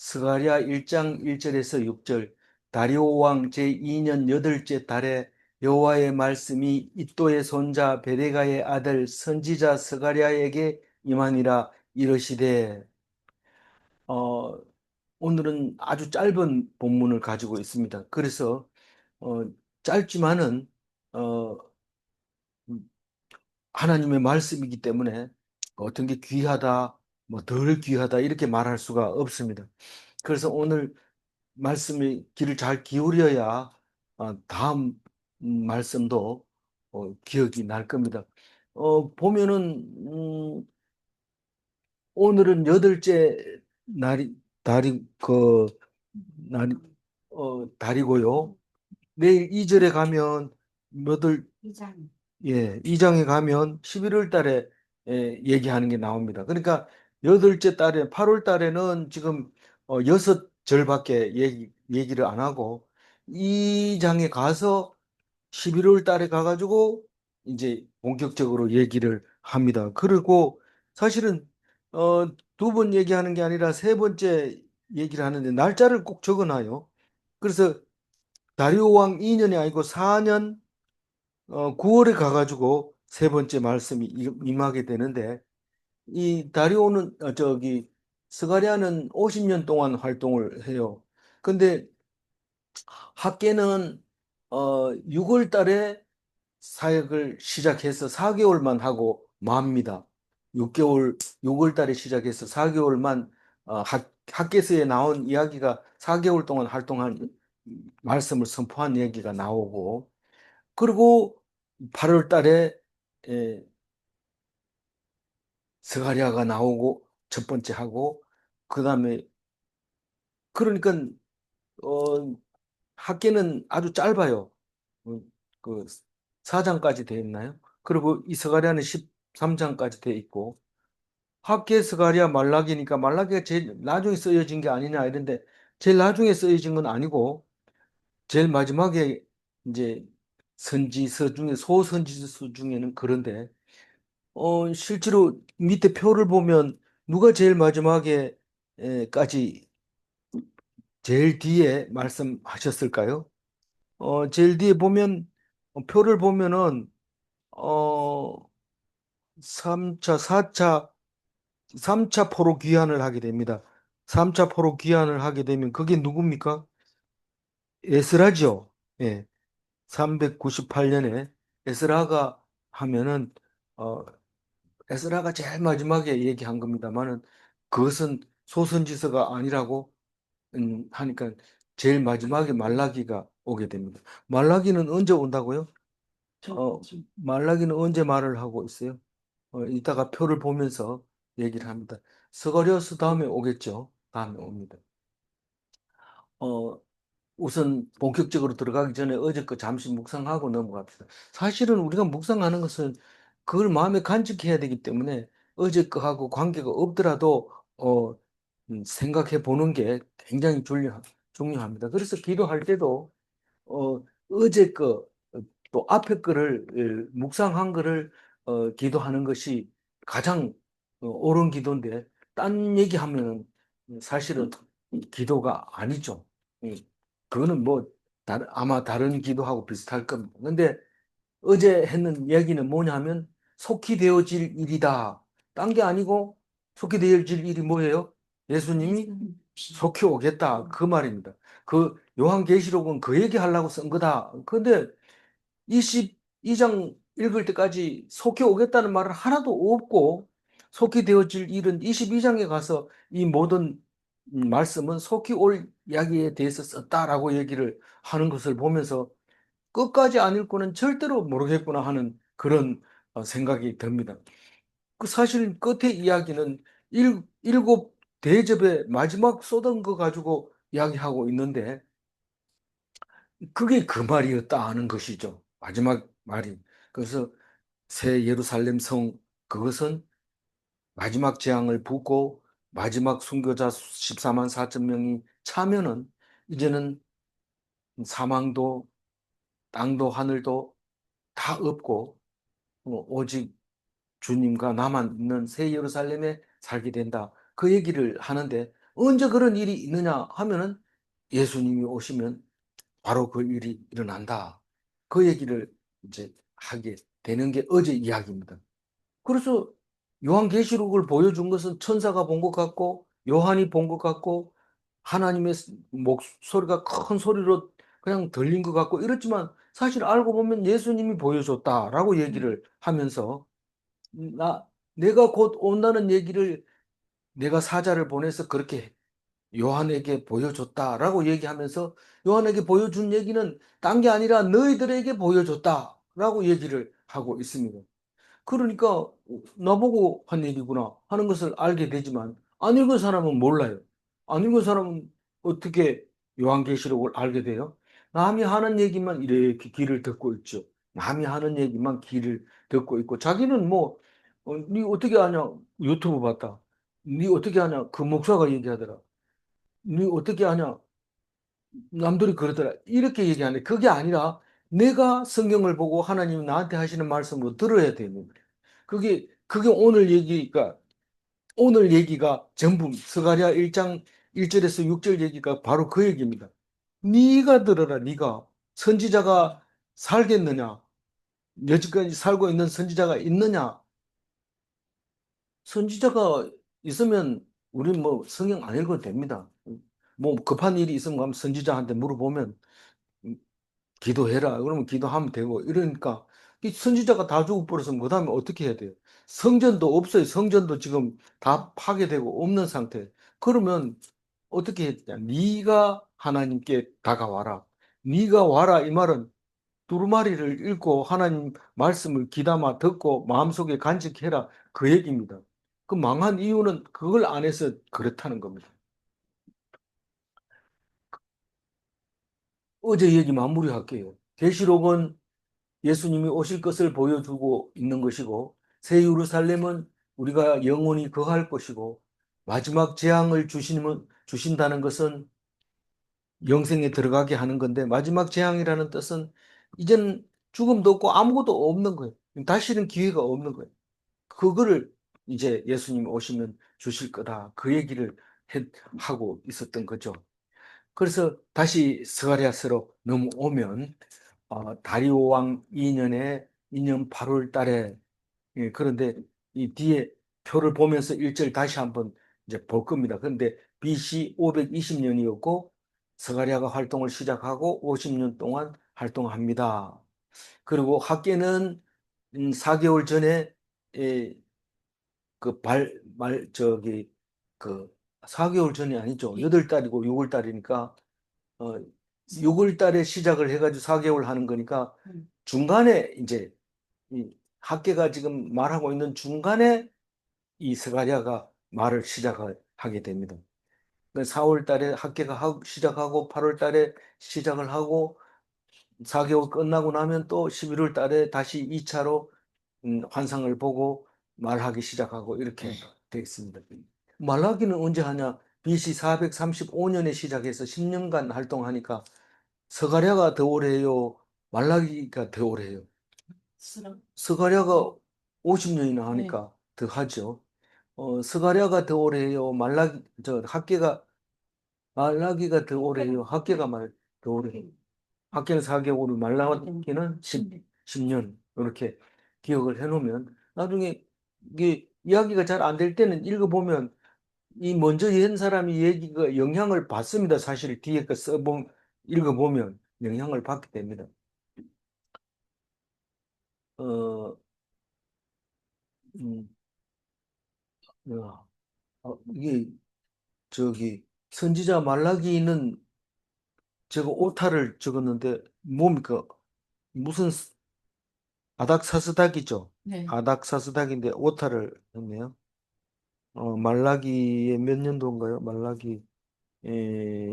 스가랴 1장 1절에서 6절. 다리오 왕 제2년 여덟째 달에 여호와의 말씀이 이도의 손자 베레가의 아들 선지자 스가랴에게 임하니라. 이르시되. 어, 오늘은 아주 짧은 본문을 가지고 있습니다. 그래서 어, 짧지만은 어, 하나님의 말씀이기 때문에 어떤 게 귀하다, 뭐 덜 귀하다 이렇게 말할 수가 없습니다. 그래서 오늘 말씀이 귀를 잘 기울여야 다음 말씀도 기억이 날 겁니다. 보면은 오늘은 여덟째 날이 달이 그 날이 달이고요. 내일 2절에 가면 몇월 예, 2장에 가면 11월 달에 얘기하는 게 나옵니다. 그러니까 여덟째 달에 8월 달에는 지금 여섯 절밖에 얘기를 안 하고 2장에 가서 11월 달에 가가지고 이제 본격적으로 얘기를 합니다. 그리고 사실은 어, 두 번 얘기하는 게 아니라 세 번째 얘기를 하는데 날짜를 꼭 적어놔요. 그래서 다리오 왕 2년이 아니고 4년 9월에 가가지고 세 번째 말씀이 임하게 되는데 이 다리오는 저기 스가랴는 50년 동안 활동을 해요. 근데 학계는 6월 달에 사역을 시작해서 4개월만 하고 맙니다. 6월 달에 시작해서 4개월만 학계서에 나온 이야기가 4개월 동안 활동한 말씀을 선포한 얘기가 나오고 그리고 8월 달에 에, 스가랴가 나오고 첫 번째 하고 그다음에 그러니까 어, 학계는 아주 짧아요. 그 4장까지 돼 있나요? 그리고 이 스가랴는 13장까지 돼 있고 학계 스가랴 말라기니까 말라기가 제일 나중에 쓰여진 게 아니냐 이런데 제일 나중에 쓰여진 건 아니고 제일 마지막에 이제 선지서 중에 소선지서 중에는 그런데 실제로 밑에 표를 보면 누가 제일 마지막에 까지 제일 뒤에 말씀하셨을까요? 제일 뒤에 보면 표를 보면은 어 3차, 4차, 3차 포로 귀환을 하게 됩니다. 3차 포로 귀환을 하게 되면 그게 누굽니까? 에스라죠. 예. 398년에 에스라가 하면은 어 에스라가 제일 마지막에 얘기한 겁니다만은 그것은 소선지서가 아니라고 하니까 제일 마지막에 말라기가 오게 됩니다. 말라기는 언제 온다고요? 말라기는 언제 말을 하고 있어요? 이따가 표를 보면서 얘기를 합니다. 스가랴서 다음에 오겠죠. 다음에 옵니다. 어, 우선 본격적으로 들어가기 전에 어제 거 잠시 묵상하고 넘어갑시다. 사실은 우리가 묵상하는 것은 그걸 마음에 간직해야 되기 때문에 어제 거하고 관계가 없더라도 생각해 보는 게 굉장히 중요합니다. 그래서 기도할 때도 어제 거, 또 앞에 거를 묵상한 거를 기도하는 것이 가장 옳은 기도인데 딴 얘기하면 사실은 기도가 아니죠. 음, 그거는 뭐 아마 다른 기도하고 비슷할 겁니다. 근데 어제 했는 얘기는 뭐냐면 속히 되어질 일이다. 딴 게 아니고 속히 되어질 일이 뭐예요? 예수님이 속히 오겠다. 그 말입니다. 그 요한계시록은 그 얘기 하려고 쓴 거다. 근데 22장 읽을 때까지 속히 오겠다는 말은 하나도 없고 속히 되어질 일은 22장에 가서 이 모든 말씀은 속히 올 이야기에 대해서 썼다라고 얘기를 하는 것을 보면서 끝까지 안 읽고는 절대로 모르겠구나 하는 그런 생각이 듭니다. 그 사실 끝에 이야기는 일곱 대접의 마지막 쏟은 거 가지고 이야기하고 있는데 그게 그 말이었다 하는 것이죠. 마지막 말이. 그래서 새 예루살렘 성 그것은 마지막 재앙을 붓고 마지막 순교자 14만 4천 명이 차면은 이제는 사망도 땅도 하늘도 다 없고 오직 주님과 나만 있는 새 예루살렘에 살게 된다. 그 얘기를 하는데 언제 그런 일이 있느냐 하면은 예수님이 오시면 바로 그 일이 일어난다. 그 얘기를 이제 하게 되는 게 어제 이야기입니다. 그래서 요한계시록을 보여준 것은 천사가 본 것 같고 요한이 본 것 같고 하나님의 목소리가 큰 소리로 그냥 들린 것 같고 이렇지만 사실 알고 보면 예수님이 보여줬다라고 얘기를 하면서 나 내가 곧 온다는 얘기를 내가 사자를 보내서 그렇게 요한에게 보여줬다라고 얘기하면서 요한에게 보여준 얘기는 딴 게 아니라 너희들에게 보여줬다라고 얘기를 하고 있습니다. 그러니까 나보고 한 얘기구나 하는 것을 알게 되지만 안 읽은 사람은 몰라요. 안 읽은 사람은 어떻게 요한계시록을 알게 돼요? 남이 하는 얘기만 이렇게 귀를 듣고 있죠. 남이 하는 얘기만 귀를 듣고 있고 자기는 뭐 네 어떻게 아냐? 유튜브 봤다. 네 어떻게 아냐? 그 목사가 얘기하더라. 네 어떻게 아냐? 남들이 그러더라. 이렇게 얘기하는데 그게 아니라 내가 성경을 보고 하나님이 나한테 하시는 말씀을 들어야 되는 거예요. 그게 오늘 얘기가 전부 스가랴 1장 1절에서 6절 얘기가 바로 그 얘기입니다. 네가 들어라. 네가 선지자가 살겠느냐? 여지까지 살고 있는 선지자가 있느냐? 선지자가 있으면 우리 뭐 성경 안 읽어도 됩니다. 뭐 급한 일이 있으면 가면 선지자한테 물어보면 기도해라. 그러면 기도하면 되고 이러니까 이 선지자가 다 죽어버려서 그다음에 어떻게 해야 돼요? 성전도 없어요. 성전도 지금 다 파괴되고 없는 상태. 그러면 어떻게 했냐? 네가 하나님께 다가와라. 네가 와라 이 말은 두루마리를 읽고 하나님 말씀을 귀담아 듣고 마음속에 간직해라 그 얘기입니다. 그 망한 이유는 그걸 안 해서 그렇다는 겁니다. 어제 얘기 마무리할게요. 계시록은 예수님이 오실 것을 보여주고 있는 것이고 새 예루살렘은 우리가 영원히 거할 것이고 마지막 재앙을 주신다는 것은 영생에 들어가게 하는 건데 마지막 재앙이라는 뜻은 이제는 죽음도 없고 아무것도 없는 거예요. 다시는 기회가 없는 거예요. 그거를 이제 예수님 오시면 주실 거다. 그 얘기를 하고 있었던 거죠. 그래서 다시 스가랴서로 넘어오면 다리오 왕 2년에 2년 8월 달에 그런데 이 뒤에 표를 보면서 일절 다시 한번 이제 볼 겁니다. 그런데 BC 520년이었고 스가랴가 활동을 시작하고 50년 동안 활동합니다. 그리고 학계는 4개월 전에 예, 그 4개월 전이 아니죠. 8달이고 6월 달이니까 어, 6월 달에 시작을 해가지고 4개월 하는 거니까 중간에 이제 이 학계가 지금 말하고 있는 중간에 이 스가랴가 말을 시작하게 됩니다. 4월 달에 학계가 시작하고 8월 달에 시작을 하고 4개월 끝나고 나면 또 11월 달에 다시 2차로 환상을 보고 말하기 시작하고 이렇게 되어 있습니다. 말하기는 언제 하냐? BC 435년에 시작해서 10년간 활동하니까 스가랴가 더 오래요. 말라기가 더 오래요. 스가랴가 50년이나 하니까 더 하죠. 스가랴가 더 오래요. 말라기가 더 오래요. 학계가 더 오래요. 학계는 4개월, 말라기는 10년. 이렇게 기억을 해놓으면 나중에 이게 이야기가 잘 안 될 때는 읽어보면 이 먼저 한 사람이 얘기가 영향을 받습니다. 사실 뒤에 거 읽어보면 영향을 받게 됩니다. 어, 음, 이게 저기 선지자 말라기는 제가 오타를 적었는데 뭡니까? 무슨 아닥사스닥이죠? 네. 아닥사스닥인데 오타를 했네요. 말라기의 몇 년도인가요? 말라기 에,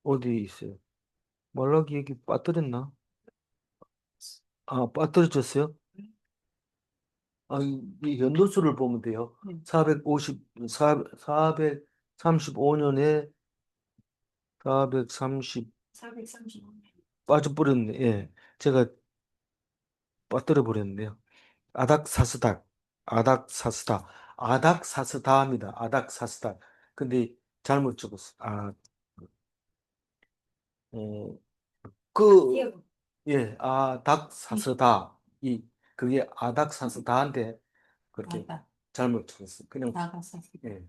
어디 있어요? 말라기 얘기 빠뜨렸나? 빠뜨려졌어요? 이 연도수를 보면 돼요. 435년에 430 빠져버렸네. 예. 제가 빠뜨려 버렸네요. 아닥사스닥, 아닥사스다, 아닥사스다입니다. 아닥사스다. 근데 잘못 적었어. 어, 그, 예, 아닥사스다. 그게 아닥사스다인데, 그렇게 아다, 잘못 적었어. 그냥, 나가서. 예.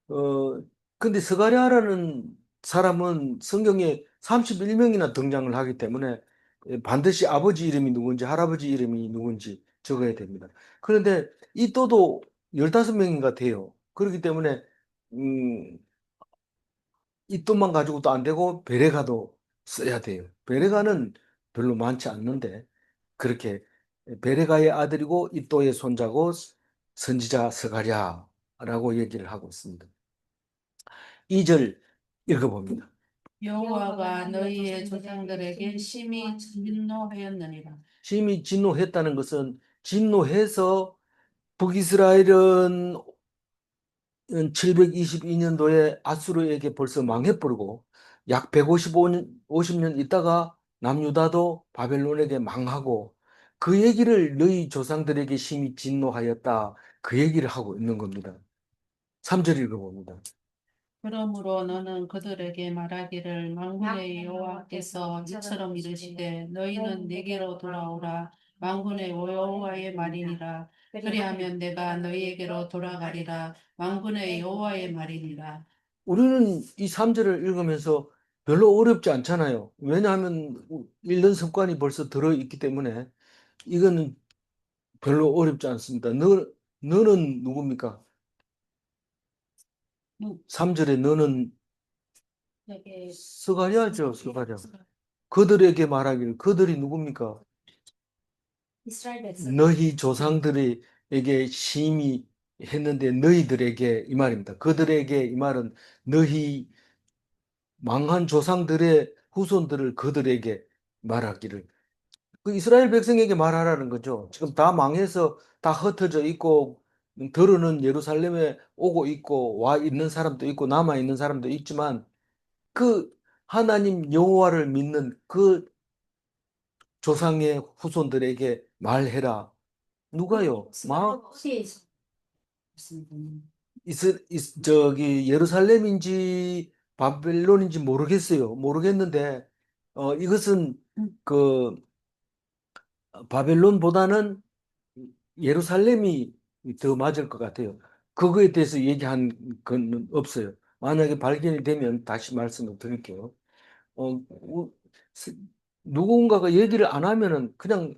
어, 근데 스가랴라는 사람은 성경에 31명이나 등장을 하기 때문에 반드시 아버지 이름이 누군지 할아버지 이름이 누군지 적어야 됩니다. 그런데 이 또도 15명인가 돼요. 그렇기 때문에 음, 이 또만 가지고도 안 되고 베레가도 써야 돼요. 베레가는 별로 많지 않는데 그렇게 베레가의 아들이고 이 또의 손자고 선지자 스가랴라고 얘기를 하고 있습니다. 2절 읽어봅니다. 여호와가 너희의 조상들에게 심히 진노하였느니라. 심히 진노했다는 것은 진노해서 북이스라엘은 722년도에 아수르에게 벌써 망해버리고 약 155년, 50년 있다가 남유다도 바벨론에게 망하고 그 얘기를 너희 조상들에게 심히 진노하였다. 그 얘기를 하고 있는 겁니다. 3절 읽어봅니다. 그러므로 너는 그들에게 말하기를 만군의 여호와께서 이처럼 이르시되 너희는 내게로 돌아오라. 만군의 여호와의 말이니라. 그리하면 내가 너희에게로 돌아가리라. 만군의 여호와의 말이니라. 우리는 이 3절을 읽으면서 별로 어렵지 않잖아요. 왜냐하면 읽는 습관이 벌써 들어있기 때문에 이거는 별로 어렵지 않습니다. 너는 누굽니까? 음, 3절에 너는 내게 스가랴죠, 스가랴. 그들에게 말하기를 그들이 누굽니까? 이스라엘 백성. 너희 조상들에게 심히 했는데 너희들에게 이 말입니다. 그들에게 이 말은 너희 망한 조상들의 후손들을 그들에게 말하기를 그 이스라엘 백성에게 말하라는 거죠. 지금 다 망해서 다 흩어져 있고 더러는 예루살렘에 오고 있고 와 있는 사람도 있고 남아 있는 사람도 있지만 그 하나님 여호와를 믿는 그 조상의 후손들에게 말해라. 누가요? 저기 예루살렘인지 바벨론인지 모르겠어요. 모르겠는데 이것은 그 바벨론보다는 예루살렘이 더 맞을 것 같아요. 그거에 대해서 얘기한 건 없어요. 만약에 발견이 되면 다시 말씀을 드릴게요. 어, 스- 누군가가 얘기를 안 하면은 그냥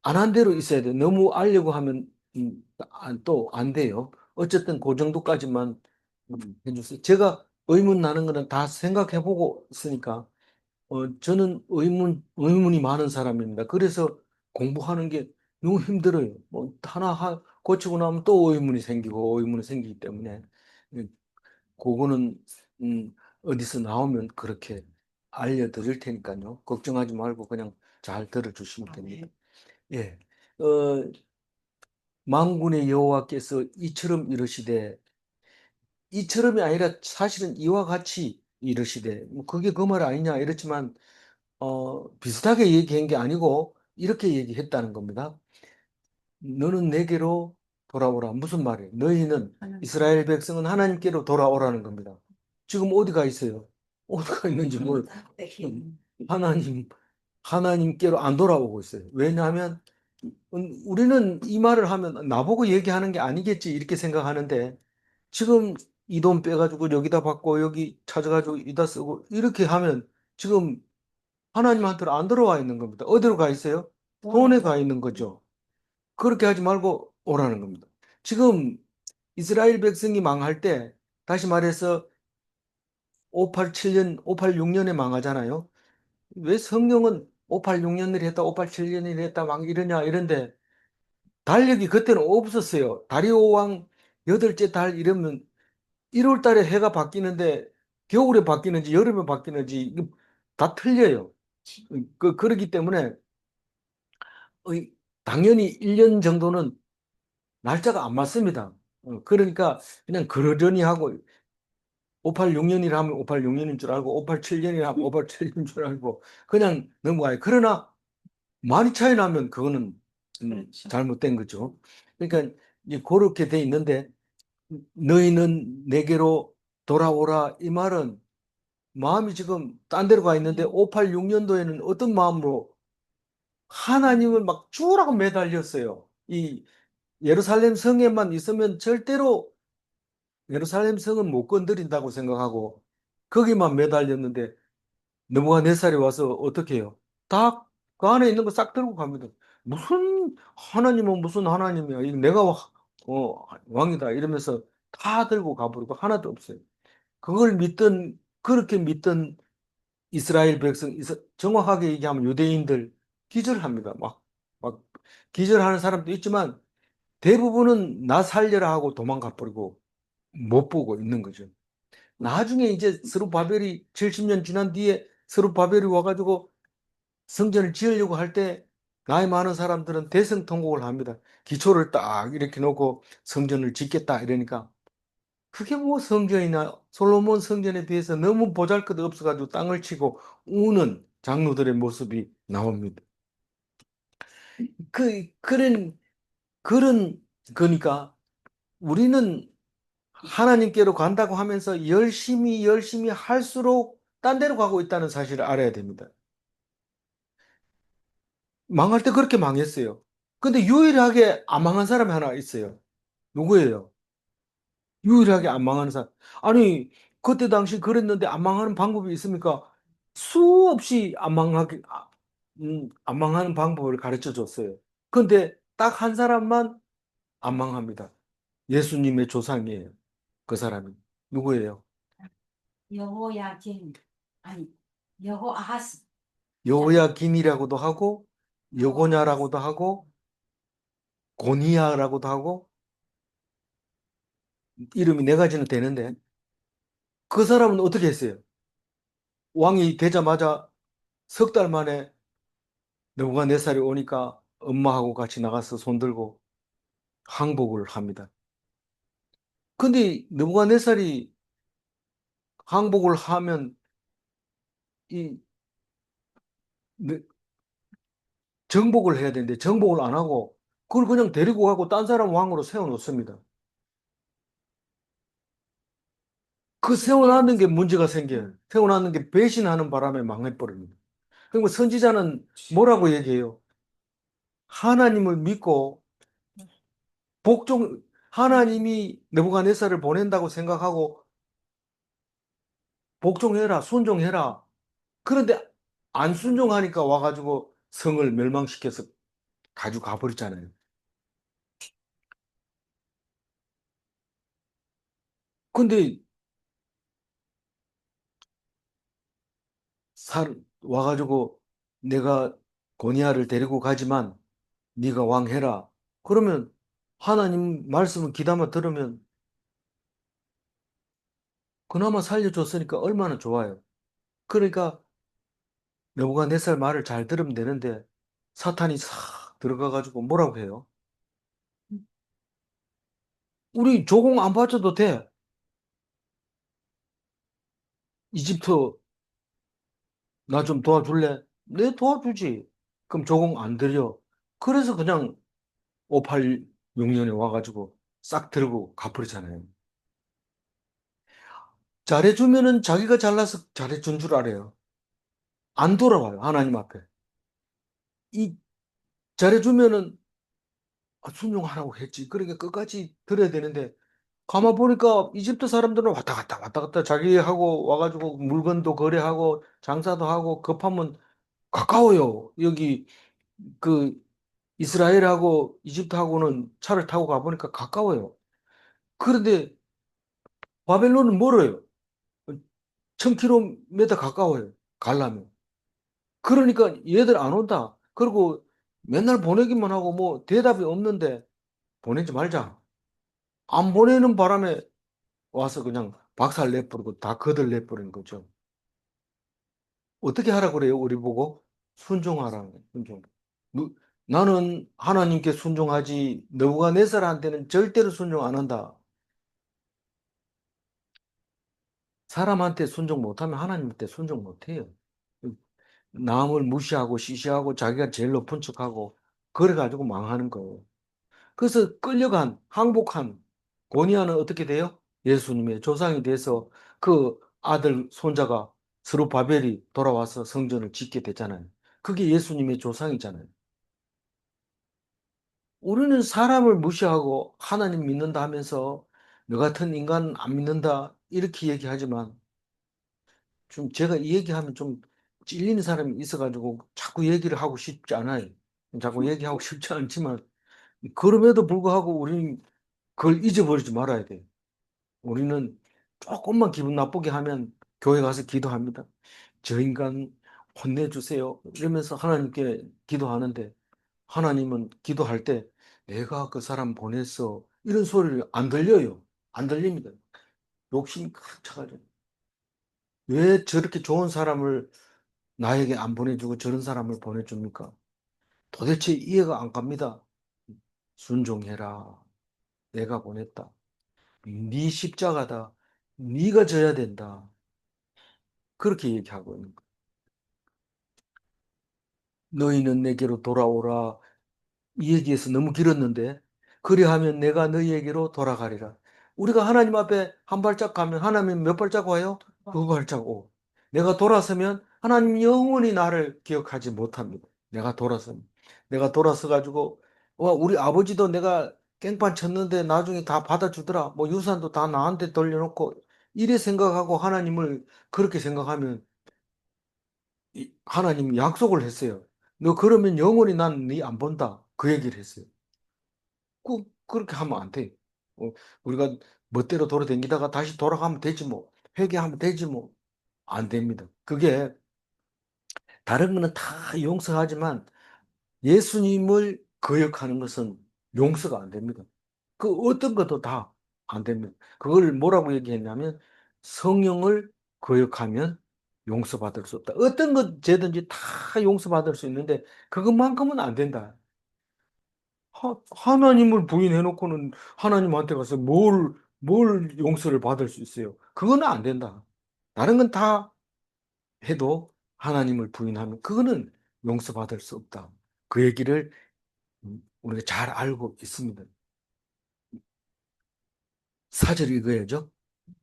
안 한 대로 있어야 돼. 너무 알려고 하면 또 안 돼요. 어쨌든 그 정도까지만 해주세요. 제가 의문 나는 거는 다 생각해보고 있으니까 저는 의문이 많은 사람입니다. 그래서 공부하는 게 너무 힘들어요. 뭐 고치고 나면 또 의문이 생기기 때문에 예, 그거는 어디서 나오면 그렇게 알려드릴 테니까요. 걱정하지 말고 그냥 잘 들어주시면 됩니다. 예, 어, 만군의 여호와께서 이처럼 이르시되 이처럼이 아니라 사실은 이와 같이 이르시되 뭐 그게 그 말 아니냐 이렇지만 비슷하게 얘기한 게 아니고 이렇게 얘기했다는 겁니다. 너는 내게로 돌아오라. 무슨 말이에요? 너희는 이스라엘 백성은 하나님께로 돌아오라는 겁니다. 지금 어디가 있어요? 어디가 있는지 하나님 하나님께로 안 돌아오고 있어요. 왜냐하면 우리는 이 말을 하면 나보고 얘기하는 게 아니겠지 이렇게 생각하는데 지금 이 돈 빼가지고 여기다 받고 여기 찾아가지고 이다 쓰고 이렇게 하면 지금 하나님한테로 안 들어와 있는 겁니다. 어디로 가 있어요? 돈에 가 있는 거죠. 그렇게 하지 말고 오라는 겁니다. 지금 이스라엘 백성이 망할 때 다시 말해서 587년, 586년에 망하잖아요. 왜 성경은 586년을 했다, 587년을 했다 막 이러냐 이런데 달력이 그때는 없었어요. 다리오 왕 여덟째 달 이러면 1월 달에 해가 바뀌는데 겨울에 바뀌는지 여름에 바뀌는지 이거 다 틀려요. 그렇기 때문에 당연히 1년 정도는 날짜가 안 맞습니다. 그러니까 그냥 그러려니 하고 586년이라 하면 586년인 줄 알고 587년이라 하면 587년인 줄 알고 그냥 넘어가요. 그러나 많이 차이 나면 그거는 그렇죠. 잘못된 거죠. 그러니까 이제 그렇게 돼 있는데 너희는 내게로 돌아오라 이 말은 마음이 지금 딴 데로 가 있는데 586년도에는 어떤 마음으로 하나님을 막 죽으라고 매달렸어요. 이 예루살렘 성에만 있으면 절대로 예루살렘 성은 못 건드린다고 생각하고 거기만 매달렸는데 느부갓네살이 와서 어떻게 해요? 다 그 안에 있는 거 싹 들고 갑니다. 무슨 하나님은 무슨 하나님이야? 이거 내가 왕이다 이러면서 다 들고 가버리고 하나도 없어요. 그걸 믿던 그렇게 믿던 이스라엘 백성 정확하게 얘기하면 유대인들 기절합니다. 막 기절하는 사람도 있지만 대부분은 나 살려라 하고 도망가 버리고 못 보고 있는 거죠. 나중에 이제 스룹바벨이 70년 지난 뒤에 스룹바벨이 와가지고 성전을 지으려고 할 때 나이 많은 사람들은 대성통곡을 합니다. 기초를 딱 이렇게 놓고 성전을 짓겠다 이러니까 그게 뭐 성전이나 솔로몬 성전에 비해서 너무 보잘것 없어가지고 땅을 치고 우는 장로들의 모습이 나옵니다. 그런 거니까 우리는 하나님께로 간다고 하면서 열심히 할수록 딴 데로 가고 있다는 사실을 알아야 됩니다. 망할 때 그렇게 망했어요. 근데 유일하게 안 망한 사람이 하나 있어요. 누구예요? 유일하게 안 망하는 사람. 아니, 그때 당시 그랬는데 안 망하는 방법이 있습니까? 수없이 안 망하는 방법을 가르쳐 줬어요. 근데 딱 한 사람만 안 망합니다. 예수님의 조상이에요. 그 사람이. 누구예요? 여호야긴 아니 여호아하스 여호야김이라고도 하고, 여고냐라고도 하고, 고니야라고도 하고, 이름이 네 가지는 되는데, 그 사람은 어떻게 했어요? 왕이 되자마자 석 달 만에 느부갓네살이 오니까 엄마하고 같이 나가서 손들고 항복을 합니다. 근데 느부갓네살이 항복을 하면 이 느- 정복을 해야 되는데 정복을 안 하고 그걸 그냥 데리고 가고 딴 사람 왕으로 세워놓습니다. 그 세워놨는 게 문제가 생겨요. 세워놨는 게 배신하는 바람에 망해버립니다. 그리고 선지자는 뭐라고 얘기해요? 하나님을 믿고 복종 하나님이 느부갓네살을 보낸다고 생각하고 복종해라, 순종해라. 그런데 안 순종하니까 와가지고 성을 멸망시켜서 가지고 가버렸잖아요. 근데 와가지고 내가 고니아를 데리고 가지만 네가 왕해라. 그러면 하나님 말씀을 귀담아 들으면 그나마 살려줬으니까 얼마나 좋아요. 그러니까 여보가 내 살 말을 잘 들으면 되는데 사탄이 싹 들어가가지고 뭐라고 해요? 우리 조공 안 바쳐도 돼. 이집트 나 좀 도와줄래? 내 도와주지. 그럼 조공 안 들여. 그래서 그냥 586년에 와가지고 싹 들고 가버리잖아요. 잘해주면은 자기가 잘나서 잘해준 줄 알아요. 안 돌아와요, 하나님 앞에. 이 잘해주면은 순종하라고 했지. 그러니까 끝까지 들어야 되는데 가만 보니까 이집트 사람들은 왔다 갔다 자기하고 와가지고 물건도 거래하고 장사도 하고 급하면 가까워요. 여기 그 이스라엘하고 이집트하고는 차를 타고 가보니까 가까워요. 그런데 바벨론은 멀어요. 1000km 가까워요. 가려면. 그러니까 얘들 안 온다. 그리고 맨날 보내기만 하고 뭐 대답이 없는데 보내지 말자. 안 보내는 바람에 와서 그냥 박살 내버리고 다 거들 내버린 거죠. 어떻게 하라 그래요? 우리 보고 순종하라. 순종. 누- 나는 하나님께 순종하지 느부갓네살한테는 절대로 순종 안 한다. 사람한테 순종 못하면 하나님한테 순종 못해요. 남을 무시하고 시시하고 자기가 제일 높은 척하고 그래가지고 망하는 거예요. 그래서 끌려간 항복한 고니아는 어떻게 돼요? 예수님의 조상이 돼서 그 아들, 손자가 스룹바벨이 돌아와서 성전을 짓게 됐잖아요. 그게 예수님의 조상이잖아요. 우리는 사람을 무시하고 하나님 믿는다 하면서 너 같은 인간 안 믿는다 이렇게 얘기하지만 좀 제가 이 얘기하면 좀 찔리는 사람이 있어가지고 자꾸 얘기를 하고 싶지 않아요. 자꾸 얘기하고 싶지 않지만 그럼에도 불구하고 우리는 그걸 잊어버리지 말아야 돼요. 우리는 조금만 기분 나쁘게 하면 교회 가서 기도합니다. 저 인간 혼내주세요. 이러면서 하나님께 기도하는데 하나님은 기도할 때 내가 그 사람 보냈어. 이런 소리를 안 들려요. 안 들립니다. 욕심이 가득 차가지고. 왜 저렇게 좋은 사람을 나에게 안 보내주고 저런 사람을 보내줍니까? 도대체 이해가 안 갑니다. 순종해라. 내가 보냈다. 네 십자가다. 네가 져야 된다. 그렇게 얘기하고 있는 거예요. 너희는 내게로 돌아오라. 이 얘기에서 너무 길었는데 그리하면 내가 너희에게로 돌아가리라. 우리가 하나님 앞에 한 발짝 가면 하나님 몇 발짝 와요? 두 발짝 오고. 내가 돌아서면 하나님 영원히 나를 기억하지 못합니다. 내가 돌아서면. 내가 돌아서 가지고 와 우리 아버지도 내가 깽판 쳤는데 나중에 다 받아주더라. 뭐 유산도 다 나한테 돌려놓고 이래 생각하고 하나님을 그렇게 생각하면 하나님이 약속을 했어요. 너 그러면 영원히 난 네 안 본다. 그 얘기를 했어요. 그렇게 하면 안 돼. 어, 우리가 멋대로 돌아다니다가 다시 돌아가면 되지 뭐. 회개하면 되지 뭐. 안 됩니다. 그게 다른 거는 다 용서하지만 예수님을 거역하는 것은 용서가 안 됩니다. 그 어떤 것도 다 안 됩니다. 그걸 뭐라고 얘기했냐면 성령을 거역하면 용서받을 수 없다. 어떤 것 죄든지 다 용서받을 수 있는데 그것만큼은 안 된다. 하나님을 부인해놓고는 하나님한테 가서 뭘 용서를 받을 수 있어요? 그거는 안 된다. 다른 건 다 해도 하나님을 부인하면 그거는 용서받을 수 없다. 그 얘기를 우리가 잘 알고 있습니다. 사절 읽어야죠.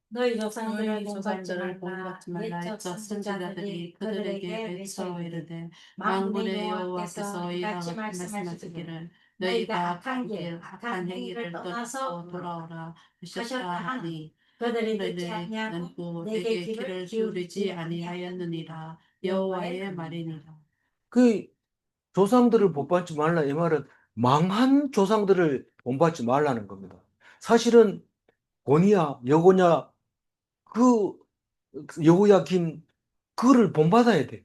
너희 조상들을 너희 본받지 조상들을 본받지 말라. 말라 옛적 옛적 선지자들이 선지자들이 그들에게 외쳐 이르되 만군의 만군의 여호와께서 여호와께서 이같이 이같이 말씀하시기를 말씀하시기를 너희가 너희가 악한 길, 악한 행위를 떠나서 돌아오라 하셨다 하셨다 하니 하니 그들이 듣지 그들이 아니하고 듣고 내게 내게 귀를 귀를 기울이지 기울이지 아니하였느니라 여호와의 여호와의 말이니라. 말이니라. 그 조상들을 본받지 말라 이 말은 망한 조상들을 본받지 말라는 겁니다. 사실은 고니야, 여고냐, 그 여호야김 그를 본받아야 돼.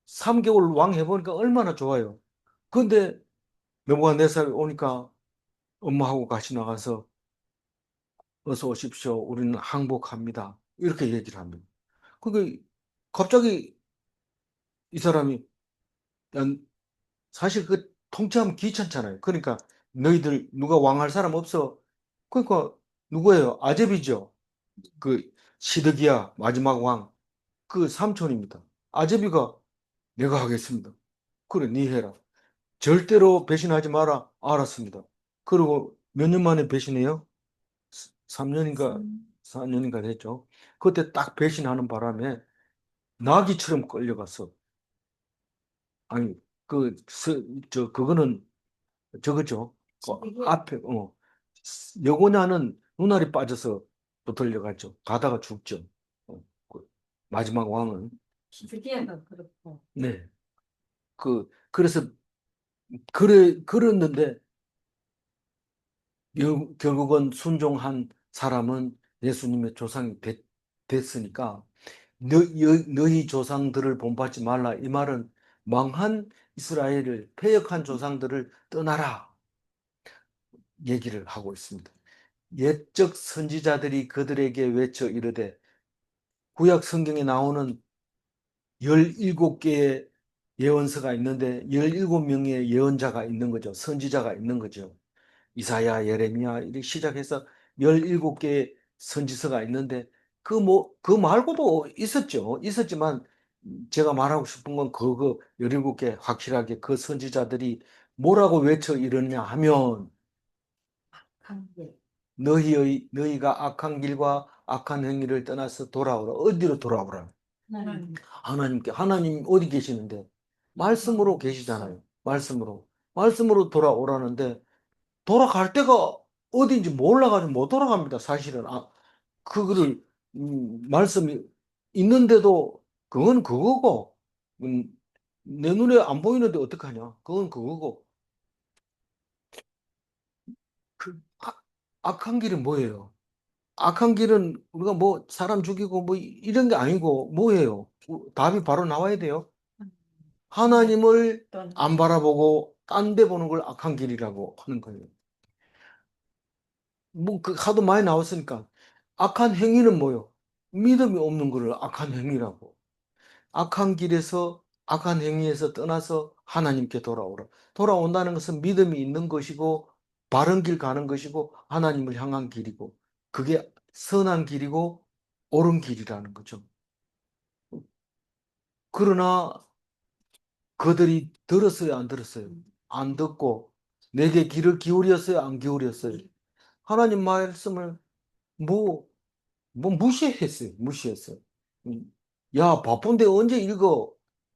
3개월 왕 해보니까 얼마나 좋아요. 근데 느부갓네살 오니까 엄마하고 같이 나가서 어서 오십시오. 우리는 항복합니다. 이렇게 얘기를 합니다. 그게 갑자기 이 사람이 난 사실 그 통치하면 귀찮잖아요. 그러니까 너희들 누가 왕할 사람 없어. 그러니까 누구예요? 아제비죠. 그 시드기야 마지막 왕. 그 삼촌입니다. 아제비가 내가 하겠습니다. 그래, 네 해라. 절대로 배신하지 마라. 알았습니다. 그리고 몇 년 만에 배신해요? 3년인가 4년인가 됐죠. 그때 딱 배신하는 바람에 나귀처럼 끌려갔어. 아니, 그거는 저거죠. 앞에, 여고냐는 눈알이 빠져서 또 들려갔죠. 가다가 죽죠. 그 마지막 왕은. 기드기야가 그렇고 네. 그래서, 그랬는데, 결국은 순종한 사람은 예수님의 조상이 됐으니까, 너희 조상들을 본받지 말라. 이 말은 망한 이스라엘을, 패역한 조상들을 떠나라. 얘기를 하고 있습니다. 옛적 선지자들이 그들에게 외쳐 이르되 구약 성경에 나오는 17개의 예언서가 있는데 17명의 예언자가 있는 거죠. 선지자가 있는 거죠. 이사야, 예레미야 이렇게 시작해서 17개의 선지서가 있는데 그 말고도 있었죠. 있었지만 제가 말하고 싶은 건 그거 17개 확실하게 그 선지자들이 뭐라고 외쳐 이르냐 하면 악한 길. 너희가 악한 길과 악한 행위를 떠나서 돌아오라. 어디로 돌아오라? 하나님께. 하나님 어디 계시는데? 말씀으로 계시잖아요. 말씀으로 돌아오라는데 돌아갈 데가 어딘지 몰라가지고 못 돌아갑니다. 사실은. 그거를 말씀이 있는데도 그건 그거고 내 눈에 안 보이는데 어떡하냐? 그건 그거고 악한 길은 뭐예요? 악한 길은 우리가 뭐 사람 죽이고 뭐 이런 게 아니고 뭐예요? 답이 바로 나와야 돼요. 하나님을 안 바라보고 딴 데 보는 걸 악한 길이라고 하는 거예요. 뭐 그 하도 많이 나왔으니까 악한 행위는 뭐요? 믿음이 없는 거를 악한 행위라고. 악한 길에서 악한 행위에서 떠나서 하나님께 돌아오라. 돌아온다는 것은 믿음이 있는 것이고 바른 길 가는 것이고 하나님을 향한 길이고 그게 선한 길이고 옳은 길이라는 거죠. 그러나 그들이 들었어요, 안 들었어요? 안 듣고 내게 귀를 기울였어요, 안 기울였어요? 하나님 말씀을 뭐 무시했어요. 무시했어요. 음. 야, 바쁜데 언제 읽어?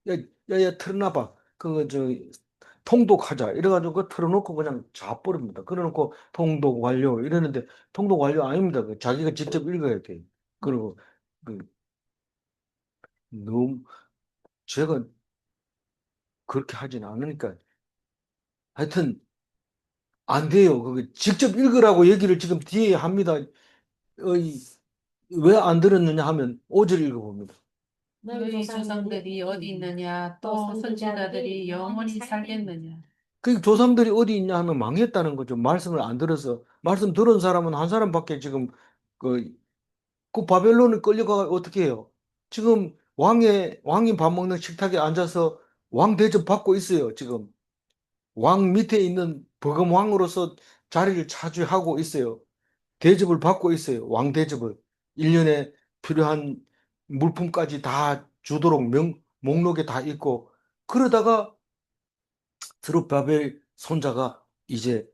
야, 야, 틀어놔봐. 통독하자. 이래가지고 그 틀어놓고 그냥 자버립니다. 그래놓고 통독 완료. 이러는데 통독 완료 아닙니다. 자기가 직접 읽어야 돼. 그리고 그, 너무, 제가 그렇게 하진 않으니까. 하여튼, 안 돼요. 그게 직접 읽으라고 얘기를 지금 뒤에 합니다. 왜 안 들었느냐 하면 5절 읽어봅니다. 너희 조상들이 어디 있느냐 또 선지자들이 영원히 살겠느냐. 그 조상들이 어디 있냐 하면 망했다는 거죠. 말씀을 안 들어서. 말씀 들은 사람은 한 사람밖에 지금 그, 그 바벨론에 끌려가 어떻게 해요? 지금 왕이 밥 먹는 식탁에 앉아서 왕 대접 받고 있어요. 지금 왕 밑에 있는 버금 왕으로서 자리를 차지하고 있어요. 대접을 받고 있어요. 왕 대접을. 1년에 필요한 물품까지 다 주도록 목록에 다 있고 그러다가 스룹바벨 손자가 이제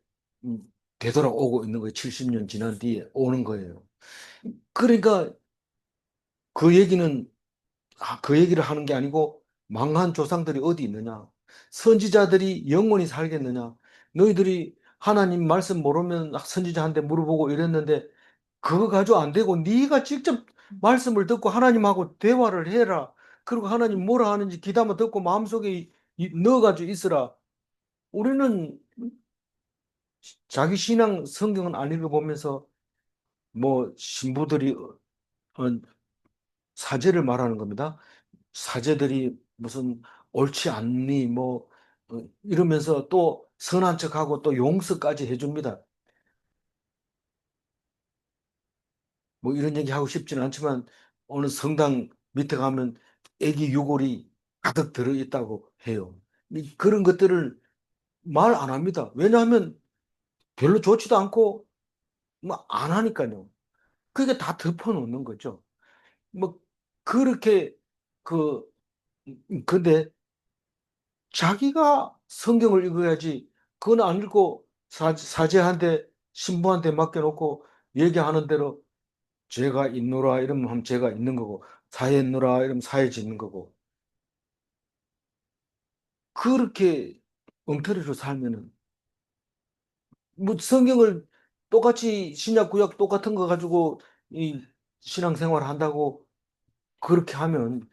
음, 되돌아오고 있는 거예요. 70년 지난 뒤에 오는 거예요. 그러니까 그 얘기는 그 얘기를 하는 게 아니고 망한 조상들이 어디 있느냐? 선지자들이 영원히 살겠느냐? 너희들이 하나님 말씀 모르면 선지자한테 물어보고 이랬는데 그거 가지고 안 되고 네가 직접 말씀을 듣고 하나님하고 대화를 해라. 그리고 하나님 뭐라 하는지 귀담아 듣고 마음속에 넣어가지고 있으라. 우리는 자기 신앙 성경은 안 읽어보면서 뭐 신부들이 사제를 말하는 겁니다. 사제들이 무슨 옳지 않니 뭐 이러면서 또 선한 척하고 또 용서까지 해줍니다. 뭐 이런 얘기 하고 싶지는 않지만 어느 성당 밑에 가면 애기 유골이 가득 들어 있다고 해요. 그런 것들을 말 안 합니다. 왜냐하면 별로 좋지도 않고 뭐 안 하니까요. 그게 다 덮어놓는 거죠. 뭐 그렇게 그 근데 자기가 성경을 읽어야지 그건 안 읽고 사제한테 신부한테 맡겨놓고 얘기하는 대로 죄가 있노라 이러면 하면 죄가 있는 거고 사해 있노라 이러면 사해 짓는 거고 그렇게 엉터리로 살면은 뭐 성경을 똑같이 신약 구약 똑같은 거 가지고 이 신앙생활 한다고 그렇게 하면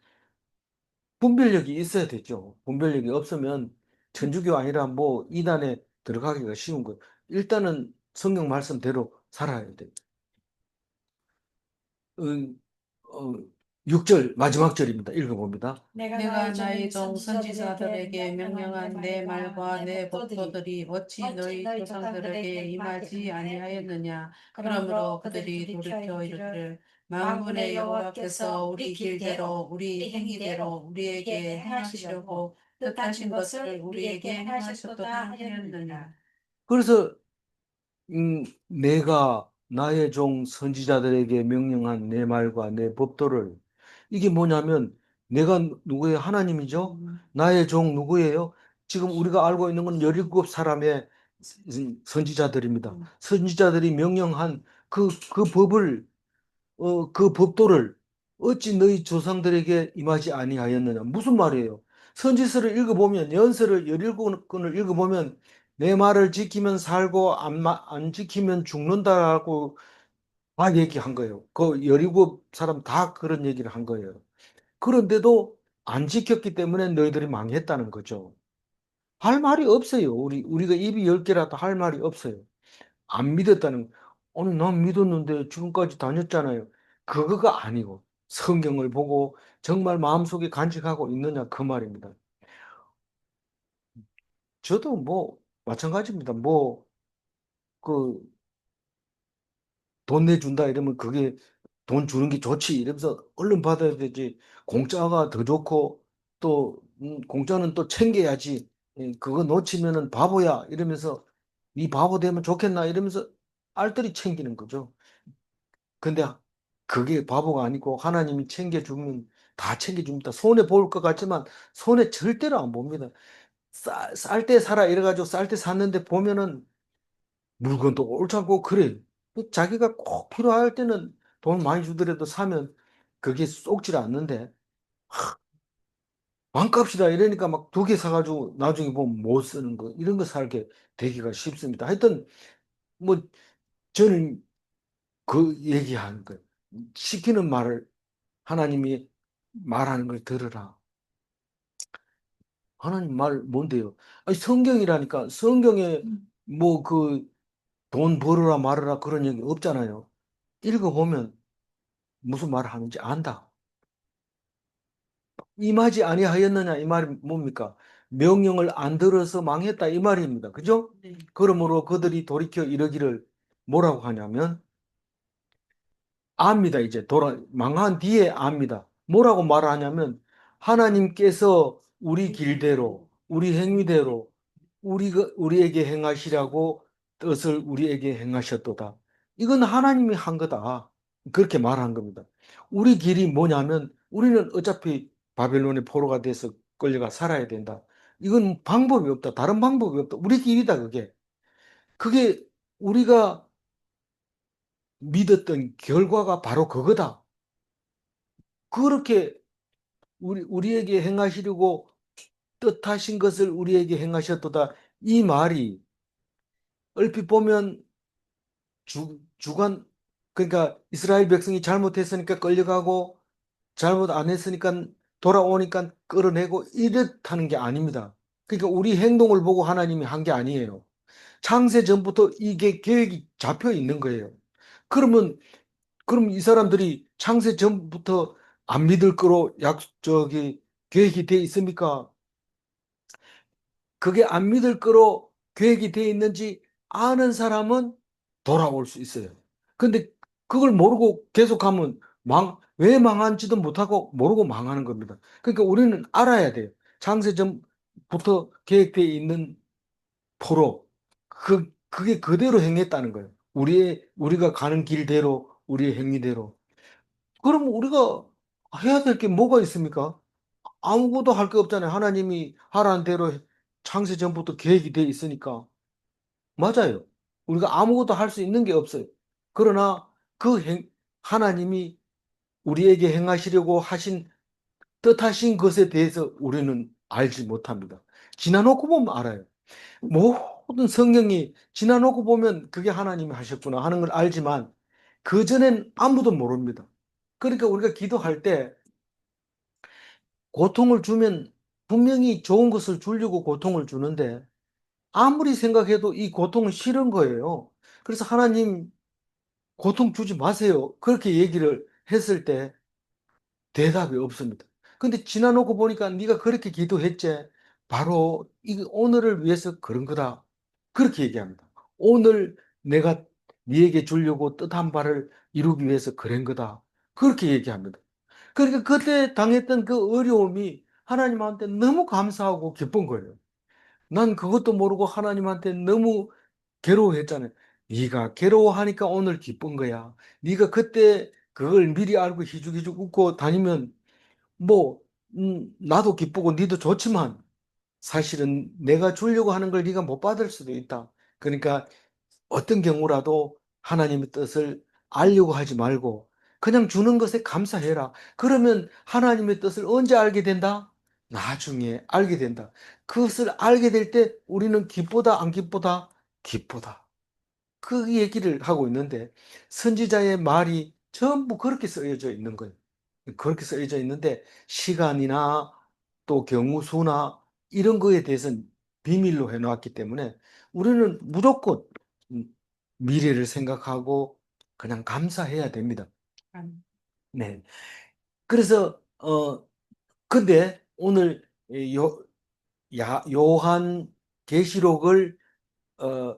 분별력이 있어야 되죠. 분별력이 없으면 천주교 아니라 뭐 이단에 들어가기가 쉬운 거예요. 일단은 성경 말씀대로 살아야 돼. 음, 어, 6절 마지막 절입니다. 읽어봅니다. 내가 나의 종 선지자들에게 명령한 내 말과 내 법도들이 어찌 너희 조상들에게 임하지 아니하였느냐. 그러므로 그들이 돌이켜 이르기를 만군의 여호와께서 우리 길대로 우리 행위대로 우리에게 행하시려고 뜻하신 것을 우리에게 행하셨도다 하였느냐. 그래서 내가 나의 종 선지자들에게 명령한 내 말과 내 법도를 이게 뭐냐면 내가 누구예요? 하나님이죠. 나의 종 누구예요? 지금 우리가 알고 있는 건 17 사람의 선지자들입니다. 선지자들이 명령한 그 법을, 그 법도를 어찌 너희 조상들에게 임하지 아니하였느냐. 무슨 말이에요? 선지서를 읽어보면, 연서를 17권을 읽어보면, 내 말을 지키면 살고 안 지키면 죽는다라고 다 얘기한 거예요. 그 17 사람 다 그런 얘기를 한 거예요. 그런데도 안 지켰기 때문에 너희들이 망했다는 거죠. 할 말이 없어요. 우리가 입이 10개라도 할 말이 없어요. 안 믿었다는, 아니, 난 믿었는데 지금까지 다녔잖아요. 그거가 아니고, 성경을 보고 정말 마음속에 간직하고 있느냐, 그 말입니다. 저도 뭐, 마찬가지입니다. 뭐, 그, 돈 내준다 이러면 그게 돈 주는 게 좋지. 이러면서 얼른 받아야 되지. 공짜가 더 좋고, 또, 공짜는 또 챙겨야지. 그거 놓치면은 바보야. 이러면서, 이 바보 되면 좋겠나. 이러면서 알뜰히 챙기는 거죠. 근데 그게 바보가 아니고 하나님이 챙겨주면 다 챙겨줍니다. 손해 볼 것 같지만 손해 절대로 안 봅니다. 쌀 때 사라 이래가지고 쌀 때 샀는데 보면은 물건도 옳지 않고 그래. 자기가 꼭 필요할 때는 돈 많이 주더라도 사면 그게 쏙질 않는데 반값이다 이러니까 막 2개 사가지고 나중에 보면 못 쓰는 거 이런 거 살게 되기가 쉽습니다. 하여튼 뭐 저는 그 얘기하는 거예요. 시키는 말을 하나님이 말하는 걸 들으라. 하나님 말 뭔데요? 아니, 성경이라니까. 성경에 뭐 그 돈 벌으라 말으라 그런 얘기 없잖아요. 읽어보면 무슨 말을 하는지 안다. 임하지 아니하였느냐 이 말이 뭡니까? 명령을 안 들어서 망했다 이 말입니다. 그죠? 네. 그러므로 그들이 돌이켜 이러기를 뭐라고 하냐면 압니다. 이제 망한 뒤에 압니다. 뭐라고 말하냐면 하나님께서 우리 길대로 우리 행위대로 우리에게 행하시라고 뜻을 우리에게 행하셨도다. 이건 하나님이 한 거다. 그렇게 말한 겁니다. 우리 길이 뭐냐면 우리는 어차피 바벨론의 포로가 돼서 끌려가 살아야 된다. 이건 방법이 없다. 다른 방법이 없다. 우리 길이다 그게. 그게 우리가 믿었던 결과가 바로 그거다. 그렇게 우리에게 행하시려고 뜻하신 것을 우리에게 행하셨도다. 이 말이 얼핏 보면 주관, 그러니까 이스라엘 백성이 잘못했으니까 끌려가고 잘못 안 했으니까 돌아오니까 끌어내고 이렇다는 게 아닙니다. 그러니까 우리 행동을 보고 하나님이 한 게 아니에요. 창세 전부터 이게 계획이 잡혀 있는 거예요. 그럼 이 사람들이 창세 전부터 안 믿을 거로 계획이 돼 있습니까? 그게 안 믿을 거로 계획이 돼 있는지 아는 사람은 돌아올 수 있어요. 근데 그걸 모르고 계속하면 왜 망한지도 못하고 모르고 망하는 겁니다. 그러니까 우리는 알아야 돼요. 창세 전부터 계획되어 있는 포로 그게 그대로 행했다는 거예요. 우리가 가는 길대로 우리의 행위대로. 그럼 우리가 해야 될 게 뭐가 있습니까? 아무것도 할 게 없잖아요. 하나님이 하라는 대로 창세 전부터 계획이 돼 있으니까. 맞아요. 우리가 아무것도 할 수 있는 게 없어요. 그러나 하나님이 우리에게 행하시려고 하신 뜻하신 것에 대해서 우리는 알지 못합니다. 지나놓고 보면 알아요. 모든 성경이 지나놓고 보면 그게 하나님이 하셨구나 하는 걸 알지만 그전엔 아무도 모릅니다. 그러니까 우리가 기도할 때 고통을 주면 분명히 좋은 것을 주려고 고통을 주는데 아무리 생각해도 이 고통은 싫은 거예요. 그래서 하나님 고통 주지 마세요. 그렇게 얘기를 했을 때 대답이 없습니다. 근데 지나놓고 보니까 네가 그렇게 기도했지. 바로 오늘을 위해서 그런 거다. 그렇게 얘기합니다. 오늘 내가 네에게 주려고 뜻한 바를 이루기 위해서 그런 거다. 그렇게 얘기합니다. 그러니까 그때 당했던 그 어려움이 하나님한테 너무 감사하고 기쁜 거예요. 난 그것도 모르고 하나님한테 너무 괴로워했잖아요. 네가 괴로워하니까 오늘 기쁜 거야. 네가 그때 그걸 미리 알고 희죽희죽 웃고 다니면 뭐 나도 기쁘고 니도 좋지만 사실은 내가 주려고 하는 걸 네가 못 받을 수도 있다. 그러니까 어떤 경우라도 하나님의 뜻을 알려고 하지 말고 그냥 주는 것에 감사해라. 그러면 하나님의 뜻을 언제 알게 된다? 나중에 알게 된다. 그것을 알게 될 때 우리는 기쁘다, 안 기쁘다? 기쁘다. 그 얘기를 하고 있는데 선지자의 말이 전부 그렇게 쓰여져 있는 거예요. 그렇게 쓰여져 있는데 시간이나 또 경우 수나 이런 거에 대해서는 비밀로 해놓았기 때문에 우리는 무조건 음, 미래를 생각하고 그냥 감사해야 됩니다. 음. 네. 그래서 근데 오늘 요한 계시록을 어,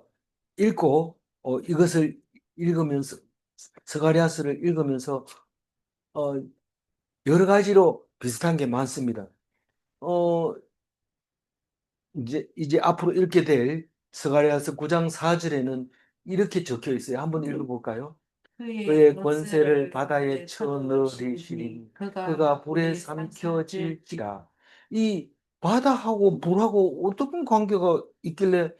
읽고 이것을 읽으면서 스가랴스를 읽으면서 어, 여러 가지로 비슷한 게 많습니다. 어, 이제 앞으로 읽게 될 스가랴서 9장 4절에는 이렇게 적혀 있어요. 한번 읽어볼까요? 그의 권세를 바다에 쳐넣으시리니 그가 불에 삼켜질지라. 이 바다하고 불하고 어떤 관계가 있길래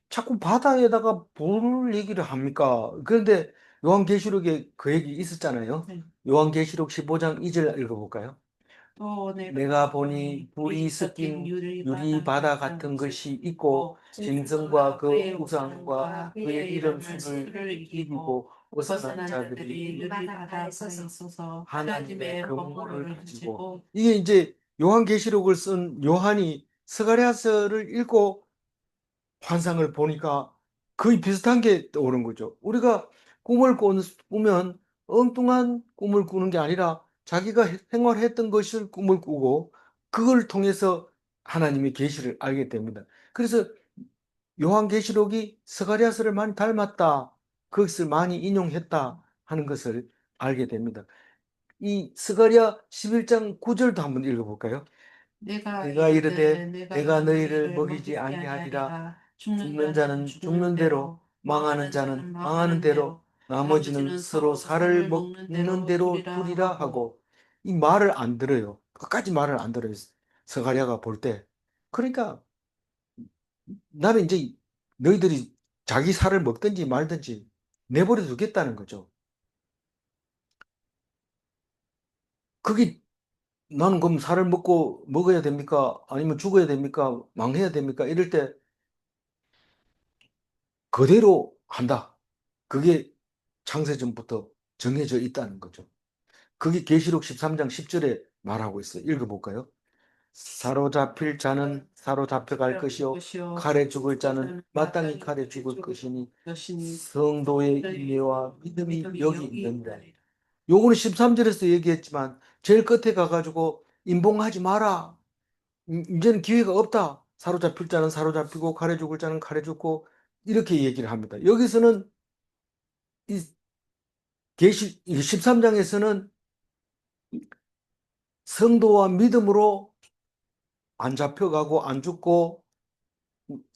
자꾸 바다에다가 불 얘기를 합니까? 그런데 요한계시록에 그 얘기 있었잖아요. 네. 요한계시록 15장 2절 읽어볼까요? 또 내가 보니 불이 섞인 유리 바다 같은 것이 있고 짐승과 그 우상과 그의 이름 수를 이기고 벗어난 자들이 유리 바다에 서서 하나님의 하나님의 근무를 건물을 가지고 가지고 이게 이제 요한계시록을 쓴 요한이 스가랴서를 읽고 환상을 보니까 거의 비슷한 게 떠오른 거죠. 우리가 꾸면 엉뚱한 꿈을 꾸는 게 아니라 자기가 생활했던 것을 꿈을 꾸고 그걸 통해서 하나님의 계시를 알게 됩니다. 그래서 요한계시록이 스가랴서를 많이 닮았다. 그것을 많이 인용했다 하는 것을 알게 됩니다. 이 스가랴 11장 9절도 한번 읽어볼까요? 내가 이르되 내가 너희를 먹이지 아니하리라. 죽는 자는 죽는 대로 망하는 자는 망하는 대로 나머지는 서로 살을 먹는 대로 두리라 하고 이 말을 안 들어요. 끝까지 말을 안 들어요. 스가랴가 볼 때. 그러니까 나는 이제 너희들이 자기 살을 먹든지 말든지 내버려 두겠다는 거죠. 그게 나는 그럼 살을 먹어야 됩니까? 아니면 죽어야 됩니까? 망해야 됩니까? 이럴 때 그대로 한다. 그게 창세전부터 정해져 있다는 거죠. 그게 계시록 13장 10절에 말하고 있어요. 읽어볼까요? 사로잡힐 자는 사로잡혀갈 것이요 칼에 죽을 자는 마땅히 칼에 죽을 것이니 성도의 인내와 믿음이 여기 있는다. 요거는 13절에서 얘기했지만 제일 끝에 가가지고 인봉하지 마라. 이제는 기회가 없다. 사로잡힐 자는 사로잡히고 칼에 죽을 자는 칼에 죽고 이렇게 얘기를 합니다. 여기서는 이 13장에서는 성도와 믿음으로 안 잡혀가고 안 죽고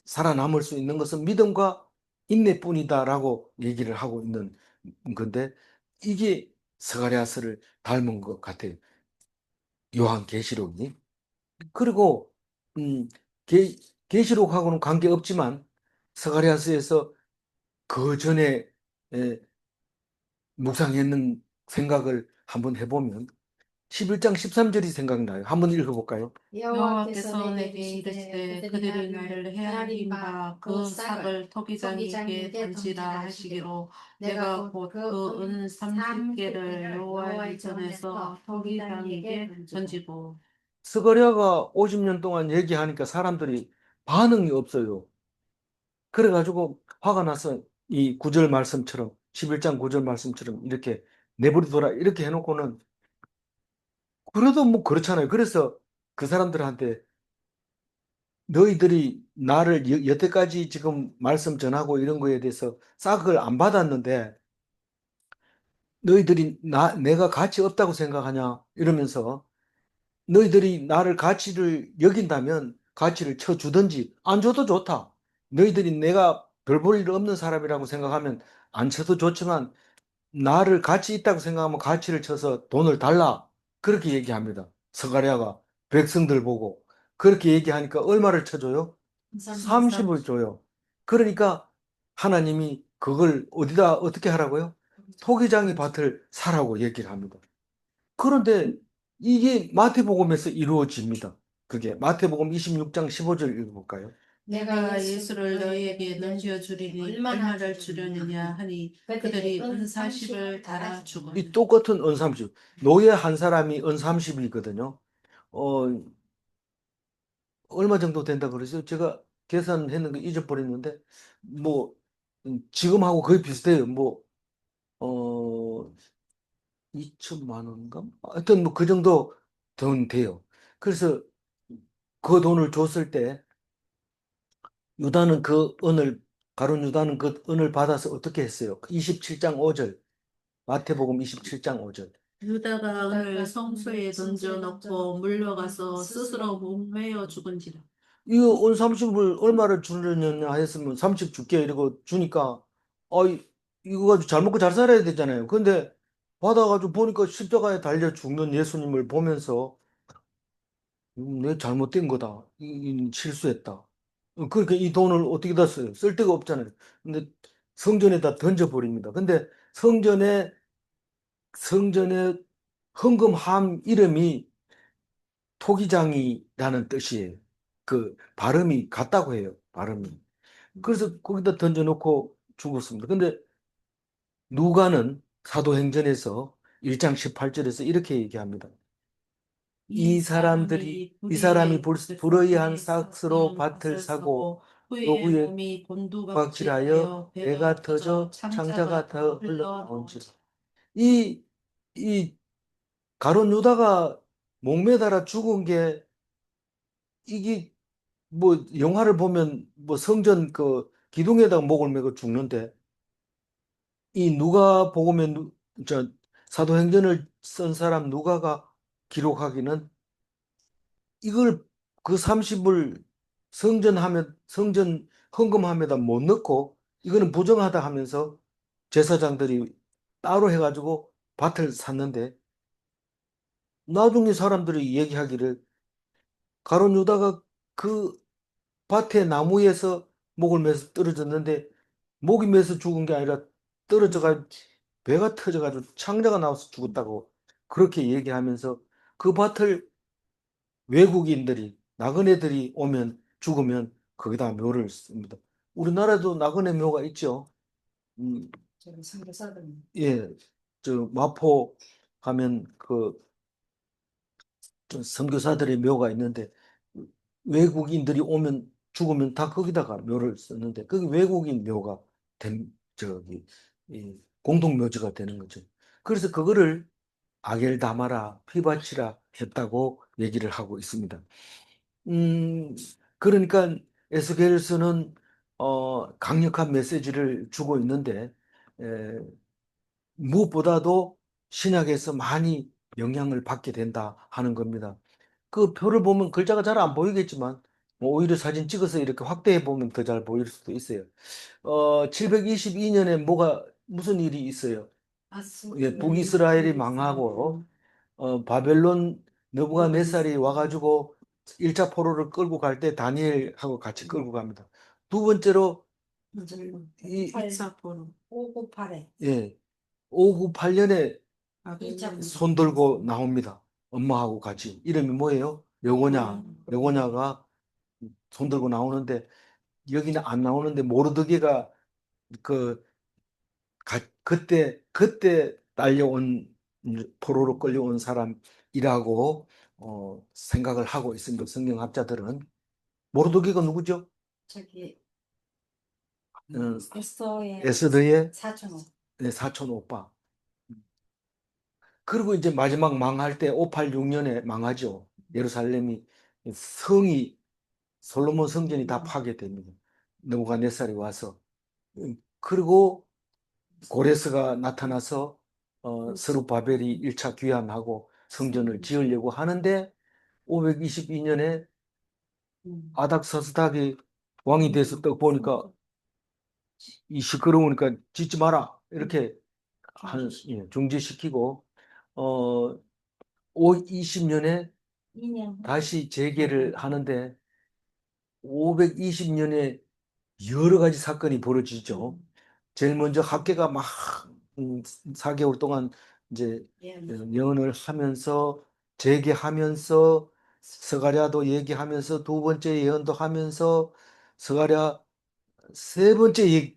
살아남을 수 있는 것은 믿음과 인내뿐이다라고 얘기를 하고 있는 건데 이게 스가랴서를 닮은 것 같아요. 요한계시록이. 그리고 음, 계, 계시록하고는 관계없지만 스가랴서에서 그 전에 에, 묵상했는 생각을 한번 해보면 11장 13절이 생각나요. 한번 읽어볼까요? 여호와께서 내게 이르시되 그들이 나를 헤아린 바 그 삭을 토기장에게 던지라 하시기로 내가 곧 그 은 30개를 여호와의 전에서 토기장에게 던지고 스가랴가 50년 동안 얘기하니까 사람들이 반응이 없어요. 그래가지고 화가 나서 이 9절 말씀처럼 11장 9절 말씀처럼 이렇게 내버려둬라 이렇게 해놓고는 그래도 뭐 그렇잖아요. 그래서 그 사람들한테 너희들이 나를 여태까지 지금 말씀 전하고 이런 거에 대해서 싹을 안 받았는데 너희들이 내가 가치 없다고 생각하냐 이러면서 너희들이 나를 가치를 여긴다면 가치를 쳐주든지 안 줘도 좋다. 너희들이 내가 별 볼 일 없는 사람이라고 생각하면 안 쳐도 좋지만 나를 가치 있다고 생각하면 가치를 쳐서 돈을 달라. 그렇게 얘기합니다. 스가랴가 백성들 보고 그렇게 얘기하니까 얼마를 쳐줘요? 30을 줘요. 그러니까 하나님이 그걸 어디다 어떻게 하라고요? 토기장의 밭을 사라고 얘기를 합니다. 그런데 이게 마태복음에서 이루어집니다. 그게 마태복음 26장 15절 읽어볼까요? 내가 예수를 너희에게 넘겨 주리니 얼마를 주려느냐 하니 그들이 은 40을 달아 주고 이 똑같은 은 30. 노예 한 사람이 은 30이거든요. 어, 얼마 정도 된다 그러죠? 제가 계산했는 거 잊어버렸는데, 뭐, 지금하고 거의 비슷해요. 뭐, 어, 2천만 원인가? 하여튼 뭐 그 정도 돈 돼요. 그래서 그 돈을 줬을 때 유다는 그 은을 가룟 유다는 그 은을 받아서 어떻게 했어요? 27장 5절. 마태복음 27장 5절. 유다가 은을 성소에 던져 넣고 물러가서 스스로 목매어 죽은지라. 이거 은 30을 얼마를 주느냐 했으면 30 줄게 이러고 주니까 이거 가지고 잘 먹고 잘 살아야 되잖아요. 근데 받아가지고 보니까 십자가에 달려 죽는 예수님을 보면서 내 잘못된 거다. 실수했다. 그러니까 이 돈을 어떻게 다 써요? 쓸 데가 없잖아요. 근데 성전에다 던져버립니다. 근데 성전에 헌금함 이름이 토기장이라는 뜻이에요. 그 발음이 같다고 해요. 발음이. 그래서 거기다 던져놓고 죽었습니다. 근데 누가는 사도행전에서 1장 18절에서 이렇게 얘기합니다. 이 사람이 불의한 삭스로 밭을 사고 또 후에 몸이 곤두박질하여 배가 터져 창자가 더 흘러나온지라. 이, 이 가룟 유다가 목매달아 죽은 게 이게 뭐 영화를 보면 뭐 성전 그 기둥에다가 목을 매고 죽는데 이 누가복음에 저 사도행전을 쓴 사람 누가가 기록하기는 이걸 그 30을 성전 헌금함에다 못 넣고 이거는 부정하다 하면서 제사장들이 따로 해가지고 밭을 샀는데 나중에 사람들이 얘기하기를 가룟 유다가 그 밭에 나무에서 목을 매서 떨어졌는데 목이 매서 죽은 게 아니라 떨어져가 배가 터져가지고 창자가 나와서 죽었다고 그렇게 얘기하면서 그 밭을 외국인들이 나그네들이 오면 죽으면 거기다 묘를 씁니다. 우리나라도 나그네 묘가 있죠. 음, 저기 선교사들. 예, 저 마포 가면 그 선교사들의 묘가 있는데 외국인들이 오면 죽으면 다 거기다가 묘를 썼는데 그게 외국인 묘가 된 저기 이 공동묘지가 되는 거죠. 그래서 그거를 아겔다마라 피바치라 했다고 얘기를 하고 있습니다. 음, 그러니까 에스겔서는 강력한 메시지를 주고 있는데 에, 무엇보다도 신약에서 많이 영향을 받게 된다 하는 겁니다. 그 표를 보면 글자가 잘 안 보이겠지만 뭐 오히려 사진 찍어서 이렇게 확대해 보면 더 잘 보일 수도 있어요. 722년에 무슨 일이 있어요? 예, 북이스라엘이 망하고 바벨론 느부갓네살이 와가지고 1차 포로를 끌고 갈 때 다니엘하고 같이 끌고 갑니다. 두 번째로 이 2차 포로 598에 예, 598년에 아벨 손 들고 나옵니다. 엄마하고 같이. 이름이 뭐예요? 여고냐가 손 들고 나오는데 여기는 안 나오는데 모르드게가 그 그때 딸려온 포로로 끌려온 사람이라고 생각을 하고 있습니다. 성경학자들은 모르드게가 누구죠? 저기 어, 에스더의 에스더의 사촌. 네, 사촌 오빠. 그리고 이제 마지막 망할 때 586년에 망하죠. 예루살렘이 성이 솔로몬 성전이 다 파괴됩니다. 느부갓네살이 와서 그리고 고레스가 나타나서 스룹바벨이 1차 귀환하고 성전을 지으려고 하는데 522년에 아닥사스닥이 왕이 돼서 딱 보니까 이 시끄러우니까 짓지 마라 이렇게 중지시키고 어 20년에 2년. 다시 재개를 하는데 520년에 여러 가지 사건이 벌어지죠. 제일 먼저 학계가 막 4개월 동안 이제 예. 예언을 하면서 재개하면서 스가랴도 얘기하면서 두 번째 예언도 하면서 스가랴 세 번째 이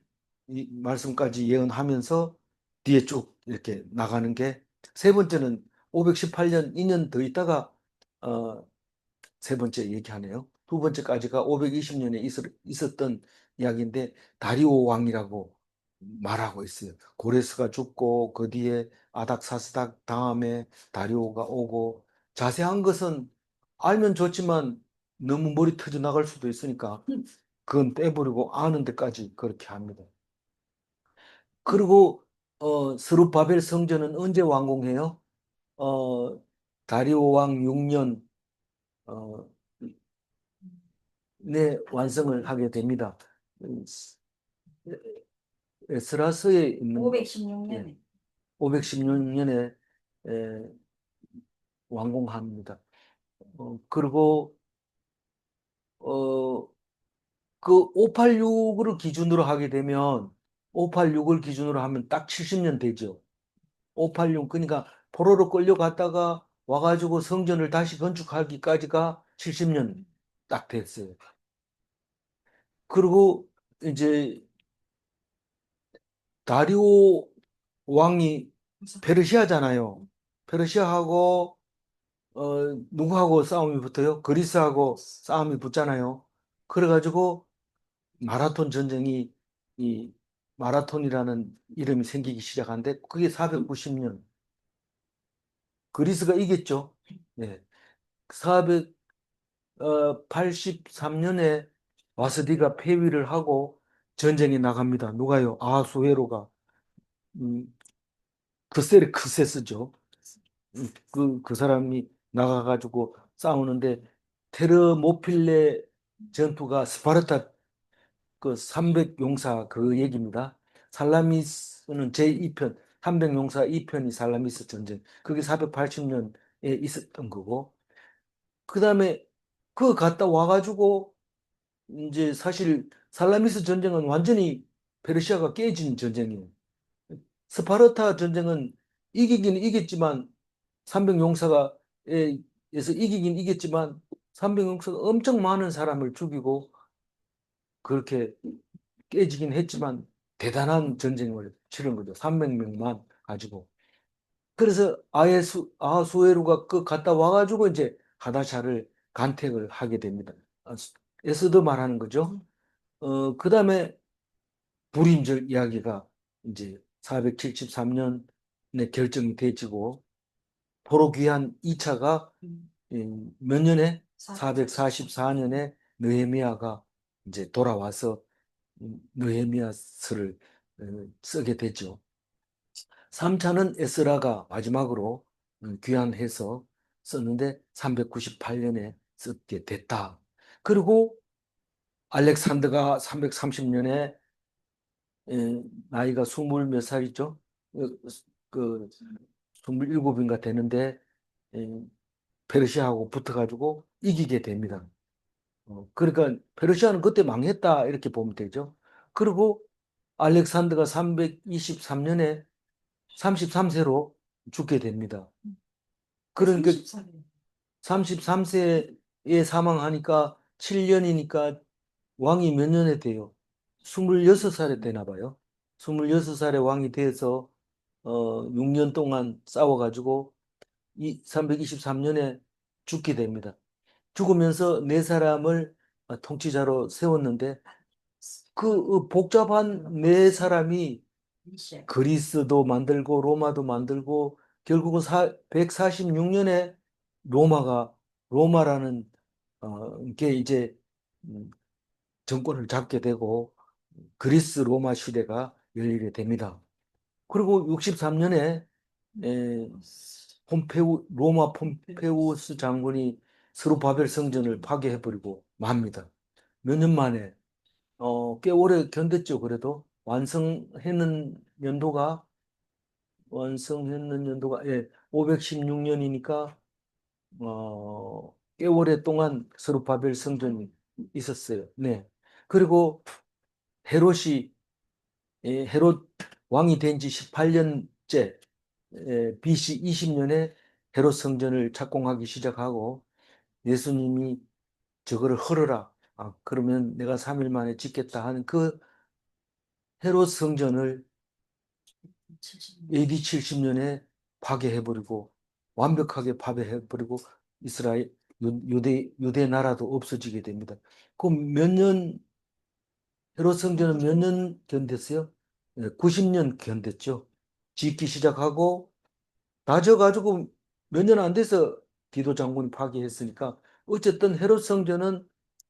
말씀까지 예언하면서 뒤에 쭉 이렇게 나가는 게 세 번째는 518년 2년 더 있다가 세 번째 얘기하네요. 두 번째까지가 520년에 있었던 이야기인데 다리오 왕이라고 말하고 있어요. 고레스가 죽고 그 뒤에 아닥사스닥 다음에 다리오가 오고 자세한 것은 알면 좋지만 너무 머리 터져 나갈 수도 있으니까 그건 빼버리고 아는 데까지 그렇게 합니다. 그리고 스룹바벨 성전은 언제 완공해요? 어, 다리오 왕 6년 내 완성을 하게 됩니다. 에스라서에 있는 516년에 516년에 완공합니다. 그리고 어, 그 586을 기준으로 하게 되면 586을 기준으로 하면 딱 70년 되죠. 586 그러니까 포로로 끌려갔다가 와가지고 성전을 다시 건축하기까지가 70년 딱 됐어요. 그리고 이제 다리오 왕이 페르시아잖아요. 페르시아하고 누구하고 싸움이 붙어요? 그리스하고 싸움이 붙잖아요. 그래가지고 마라톤 전쟁이 이 마라톤이라는 이름이 생기기 시작한데 그게 490년 그리스가 이겼죠. 네. 483년에 와스디가 폐위를 하고 전쟁에 나갑니다. 누가요? 아수에로가 크세스죠. 그 사람이 나가가지고 싸우는데 테르모필레 전투가 스파르타 그 300용사 그 얘기입니다. 살라미스는 제2편, 300용사 2편이 살라미스 전쟁. 그게 480년에 있었던 거고. 그 다음에 그 갔다 와가지고 이제 사실 살라미스 전쟁은 완전히 페르시아가 깨진 전쟁이에요. 스파르타 전쟁은 이기긴 이겼지만 300용사가 에서 이기긴 이겼지만 300용사가 엄청 많은 사람을 죽이고 그렇게 깨지긴 했지만 대단한 전쟁을 치른 거죠. 300명만 가지고. 그래서 아하수에루가 그 갔다 와가지고 이제 하다샤를 간택을 하게 됩니다. 에스더 말하는 거죠. 그 다음에 불임절 이야기가 이제 473년에 결정이 되지고 포로귀환 2차가 몇 년에 444년에 느헤미야가 이제 돌아와서 느헤미야서를 쓰게 되죠. 3차는 에스라가 마지막으로 귀환해서 썼는데 398년에 쓰게 됐다. 그리고 알렉산더가 330년에 나이가 20 몇 살이죠? 그 27인가 되는데 페르시아하고 붙어가지고 이기게 됩니다. 그러니까 페르시아는 그때 망했다 이렇게 보면 되죠. 그리고 알렉산더가 323년에 33세로 죽게 됩니다. 그러니까 33세에 사망하니까 7년이니까 왕이 몇 년에 돼요? 26살에 되나 봐요. 26살에 왕이 돼서 6년 동안 싸워가지고 323년에 죽게 됩니다. 죽으면서 네 사람을 통치자로 세웠는데 그 복잡한 네 사람이 그리스도 만들고 로마도 만들고 결국은 146년에 로마라는 게 이제 음, 정권을 잡게 되고 그리스 로마 시대가 열리게 됩니다. 그리고 63년에 로마 폼페우스 장군이 스루바벨 성전을 파괴해버리고 맙니다. 몇 년 만에 꽤 오래 견뎠죠. 그래도 완성했는 연도가 516년이니까 꽤 오랫동안 스루바벨 성전이 있었어요. 네. 그리고 헤롯이 헤롯 왕이 된 지 18년째 BC 20년에 헤롯 성전을 착공하기 시작하고 예수님이 저거를 헐어라. 그러면 내가 3일 만에 짓겠다 하는 그 헤롯 성전을 AD 70년에 파괴해버리고 완벽하게 파괴해버리고 이스라엘 유대 나라도 없어지게 됩니다. 그럼 헤롯 성전은 몇 년 견뎠어요? 90년 견뎠죠. 짓기 시작하고 다져가지고 몇 년 안 돼서 디도 장군이 파괴했으니까 어쨌든 헤롯 성전은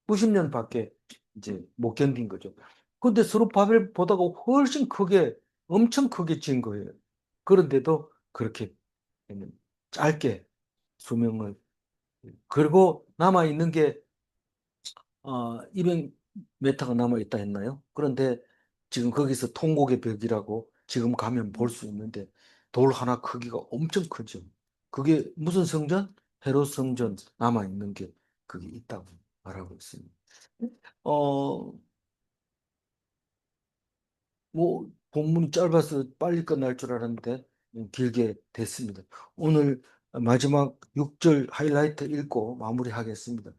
90년밖에 이제 못 견딘 거죠. 근데 스룹바벨보다가 훨씬 크게 엄청 크게 진 거예요. 그런데도 그렇게 짧게 수명을 그리고 남아 있는 게 200m가 남아 있다 했나요? 그런데 지금 거기서 통곡의 벽이라고 지금 가면 볼 수 있는데 돌 하나 크기가 엄청 크죠. 그게 무슨 성전? 헤롯 성전 남아 있는 게 그게 있다고 말하고 있습니다. 어, 뭐 본문이 짧아서 빨리 끝날 줄 알았는데 길게 됐습니다. 오늘 마지막 6절 하이라이트 읽고 마무리하겠습니다.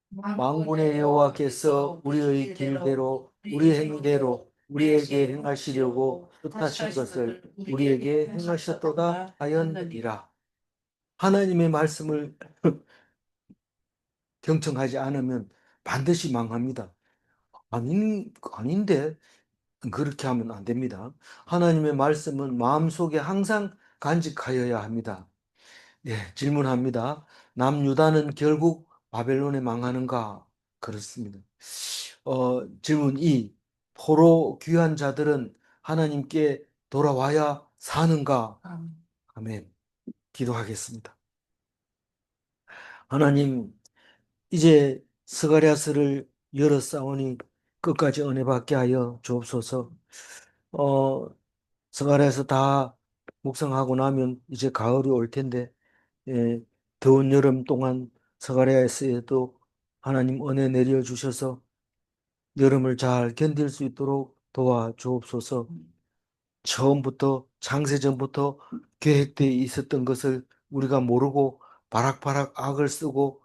만군의 여호와께서 우리의 길대로 우리 행대로 우리에게 행하시려고 뜻하신 것을 우리에게 행하셨도다 하였느니라. 하나님의 말씀을 경청하지 않으면 반드시 망합니다. 아닌데 그렇게 하면 안 됩니다. 하나님의 말씀은 마음속에 항상 간직하여야 합니다. 예, 질문합니다. 남유다는 결국 바벨론에 망하는가? 그렇습니다. 질문 2. 포로 귀한 자들은 하나님께 돌아와야 사는가? 아멘. 기도하겠습니다. 하나님, 이제 스가랴스를 열어 싸우니 끝까지 은혜 받게 하여 주옵소서. 어, 스가랴에서 다 묵상하고 나면 이제 가을이 올 텐데 예, 더운 여름 동안 스가랴에서도 하나님 은혜 내려 주셔서 여름을 잘 견딜 수 있도록 도와주옵소서. 처음부터 창세전부터 계획되어 있었던 것을 우리가 모르고 바락바락 악을 쓰고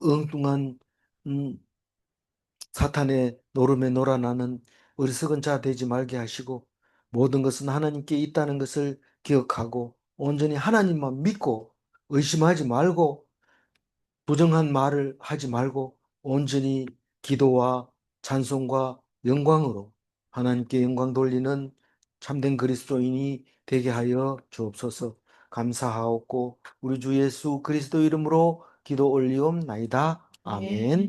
엉뚱한 사탄의 노름에 놀아나는 어리석은 자 되지 말게 하시고 모든 것은 하나님께 있다는 것을 기억하고 온전히 하나님만 믿고 의심하지 말고 부정한 말을 하지 말고 온전히 기도와 찬송과 영광으로 하나님께 영광 돌리는 참된 그리스도인이 되게 하여 주옵소서. 감사하옵고 우리 주 예수 그리스도 이름으로 기도 올리옵나이다. 아멘.